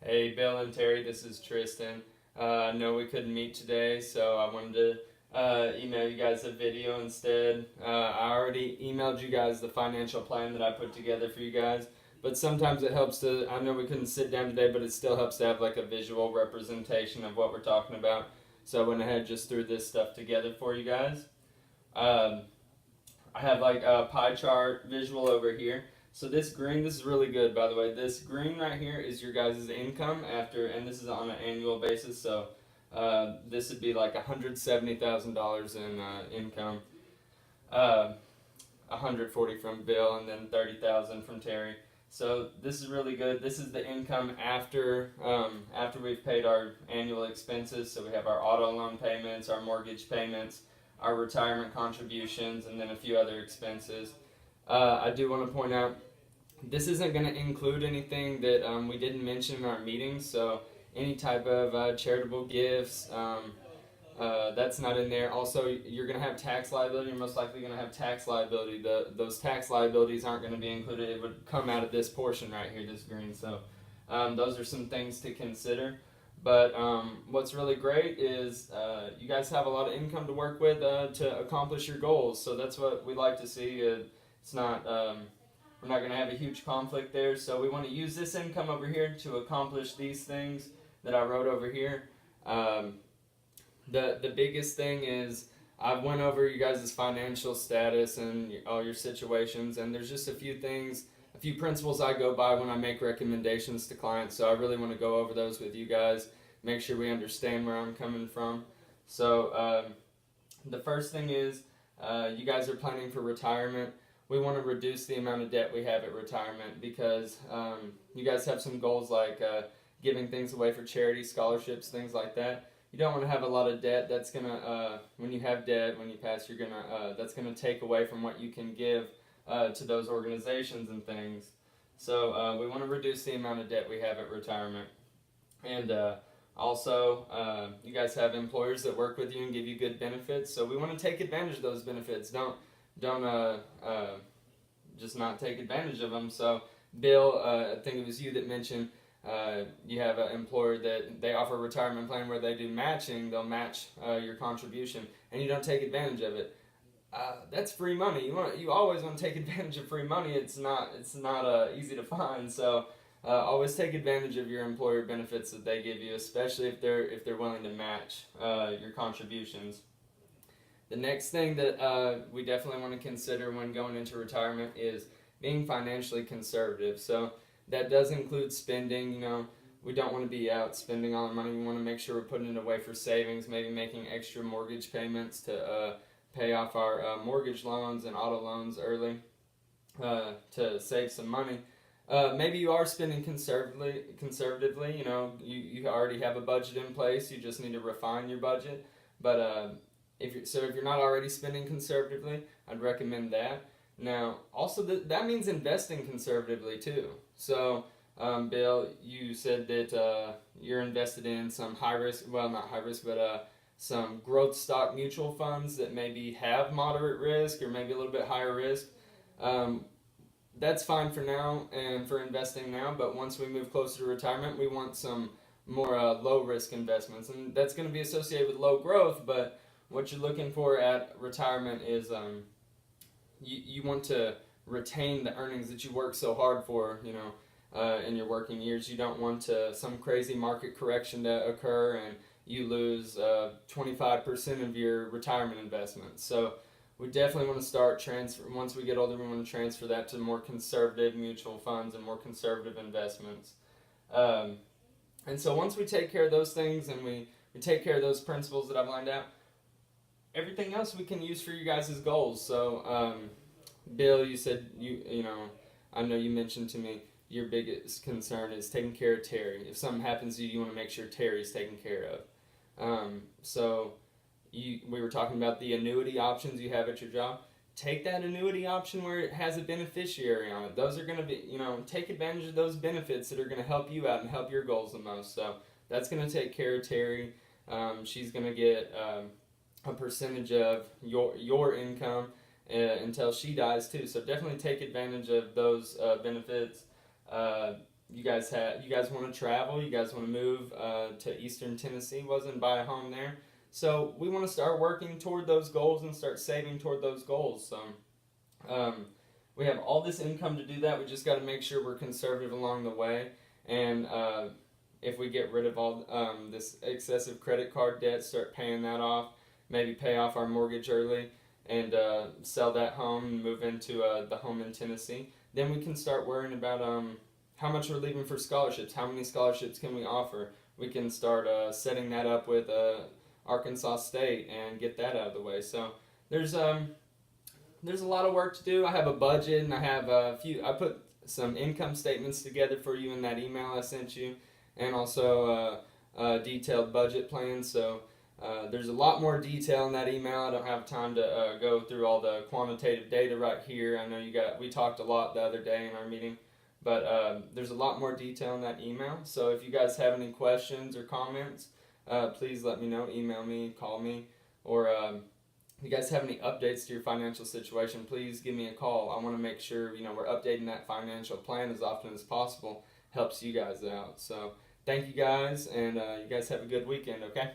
Hey, Bill and Terry, this is Tristan. I know we couldn't meet today, so I wanted to email you guys a video instead. I already emailed you guys the financial plan that I put together for you guys, but sometimes it helps to, I know we couldn't sit down today, but it still helps to have like a visual representation of what we're talking about. So I went ahead and just threw this stuff together for you guys. Um, I have like a pie chart visual over here. So this green, this is really good, by the way. This green right here is your guys' income after, and this is on an annual basis. So this would be like $170,000 in income, 140 from Bill, and then 30,000 from Terry. So this is really good. This is the income after we've paid our annual expenses. So we have our auto loan payments, our mortgage payments, our retirement contributions, and then a few other expenses. I do want to point out this isn't going to include anything that we didn't mention in our meetings. So any type of charitable gifts, that's not in there. Also, you're going to have tax liability. You're most likely going to have tax liability. Those tax liabilities aren't going to be included. It would come out of this portion right here, this green. So those are some things to consider. But what's really great is you guys have a lot of income to work with to accomplish your goals. So that's what we like to see. It's not we're not going to have a huge conflict there. So we want to use this income over here to accomplish these things that I wrote over here. The biggest thing is I went over you guys' financial status and all your situations, and there's just a few things, a few principles I go by when I make recommendations to clients. So I really want to go over those with you guys, make sure we understand where I'm coming from. So the first thing is you guys are planning for retirement. We want to reduce the amount of debt we have at retirement because you guys have some goals like giving things away for charity, scholarships, things like that. You don't want to have a lot of debt. That's gonna when you have debt, when you pass, you're gonna that's gonna take away from what you can give to those organizations and things. So we want to reduce the amount of debt we have at retirement, and also you guys have employers that work with you and give you good benefits. So we want to take advantage of those benefits. Don't just not take advantage of them. So Bill, I think it was you that mentioned you have an employer that they offer a retirement plan where they do matching. They'll match your contribution, and you don't take advantage of it. That's free money. You always want to take advantage of free money. It's not easy to find. So always take advantage of your employer benefits that they give you, especially if they're willing to match your contributions. The next thing that we definitely want to consider when going into retirement is being financially conservative. So that does include spending. You know, we don't want to be out spending all our money. We want to make sure we're putting it away for savings, maybe making extra mortgage payments to pay off our mortgage loans and auto loans early to save some money. Maybe you are spending conservatively. You know, you already have a budget in place. You just need to refine your budget. But if you're not already spending conservatively, I'd recommend that. Now, also that means investing conservatively too. So, Bill, you said that you're invested in some high risk, well, not high risk, but some growth stock mutual funds that maybe have moderate risk or maybe a little bit higher risk. That's fine for now and for investing now, but once we move closer to retirement, we want some more low risk investments, and that's going to be associated with low growth. But what you're looking for at retirement is you want to retain the earnings that you work so hard for, you know, in your working years. You don't want some crazy market correction to occur and you lose 25% of your retirement investments. So we definitely want to start once we get older, we want to transfer that to more conservative mutual funds and more conservative investments. And so once we take care of those things and we take care of those principles that I've lined out, everything else we can use for you guys' goals. So, Bill, you said you know, I know you mentioned to me your biggest concern is taking care of Terry. If something happens to you, you want to make sure Terry's taken care of. So we were talking about the annuity options you have at your job. Take that annuity option where it has a beneficiary on it. Those are going to be, you know, take advantage of those benefits that are going to help you out and help your goals the most. So that's going to take care of Terry. She's going to get a percentage of your income until she dies too. So definitely take advantage of those benefits. you guys want to travel, you guys want to move to Eastern Tennessee, and buy a home there. So we want to start working toward those goals and start saving toward those goals. So we have all this income to do that. We just got to make sure we're conservative along the way. And if we get rid of all this excessive credit card debt, start paying that off, maybe pay off our mortgage early, and sell that home and move into the home in Tennessee, then we can start worrying about how much we're leaving for scholarships. How many scholarships can we offer? We can start setting that up with Arkansas State and get that out of the way. So there's a lot of work to do. I have a budget, and I put some income statements together for you in that email I sent you, and also a detailed budget plan. So there's a lot more detail in that email. I don't have time to go through all the quantitative data right here. I know we talked a lot the other day in our meeting, but there's a lot more detail in that email. So if you guys have any questions or comments, please let me know. Email me, call me, or if you guys have any updates to your financial situation, please give me a call. I want to make sure we're updating that financial plan as often as possible. Helps you guys out. So thank you guys, and you guys have a good weekend, okay?